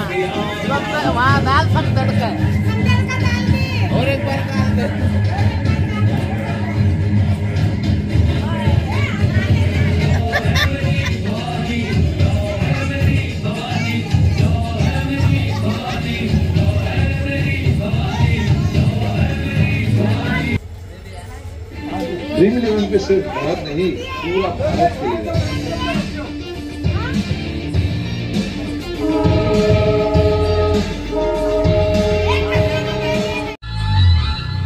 वहाँ दाल सब तड़का और एक बार ड्रीम 11 पे सिर्फ भारत नहीं पूरा भारत खेलेगा।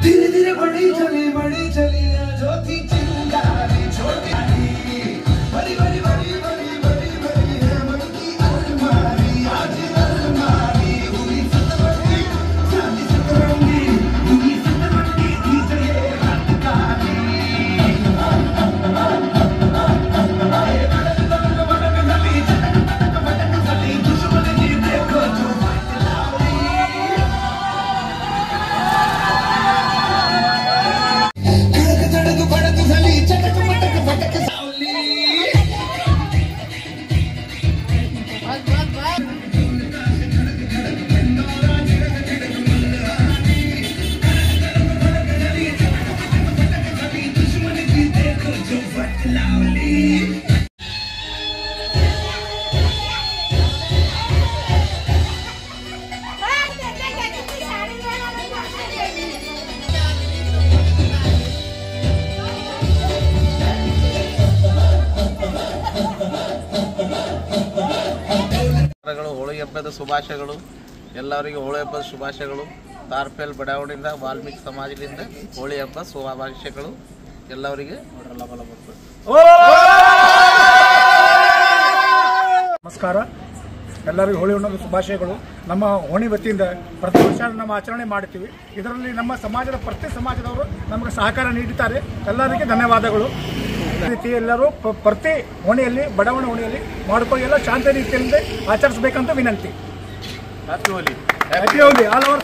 धीरे धीरे बड़ी चली ज्योति चिंगारी छोटी बड़ी बड़ी बड़ी बड़ी बड़ी बड़ी है मन की अलमारी आज अलमारी हुई सतरंगी चांदी सतरंगी हुई सतरंगी खींच ये रात काली दुश्मन की देखो जो ಹೋಳಿ ಹಬ್ಬದ ಶುಭಾಶಯಗಳು ಎಲ್ಲರಿಗೂ ಹೋಳಿ ಹಬ್ಬದ ಶುಭಾಶಯಗಳು ತಾರ್ಪೇಲ್ ಬಡಾವಣೆಯಿಂದ ವಾಲ್ಮೀಕಿ ಸಮಾಜದಿಂದ ಹೋಳಿ ಹಬ್ಬ ಶುಭಾಶಯಗಳು ಎಲ್ಲರಿಗೆ ನಮಸ್ಕಾರ ಎಲ್ಲರಿಗೂ ಹೋಳಿ ಹುಣ್ಣಿಮೆ ಶುಭಾಶಯಗಳು ನಮ್ಮ ಓಣಿ ವತಿಯಿಂದ ಪ್ರತಿ ವರ್ಷ ನಮ್ಮ ಆಚರಣೆ ಮಾಡುತ್ತೀವಿ ಇದರಲ್ಲಿ ನಮ್ಮ ಸಮಾಜದ ಪ್ರತಿ ಸಮಾಜದವರು ನಮಗೆ ಸಹಕಾರ ನೀಡುತ್ತಾರೆ ಎಲ್ಲರಿಗೆ ಧನ್ಯವಾದಗಳು ರೀತಿ ಎಲ್ಲರೂ ಪ್ರತಿ ಓಣಿಯಲ್ಲಿ ಬಡಾವಣೆ ಓಣಿಯಲ್ಲಿ ಮಾಡಿಕೊಂಡು ಎಲ್ಲ ಶಾಂತ ರೀತಿಯಿಂದ ಆಚರಿಸಬೇಕಂತ ವಿನಂತಿ ಹ್ಯಾಪಿ ಹೋಲಿ ಆಲ್ ಓವರ್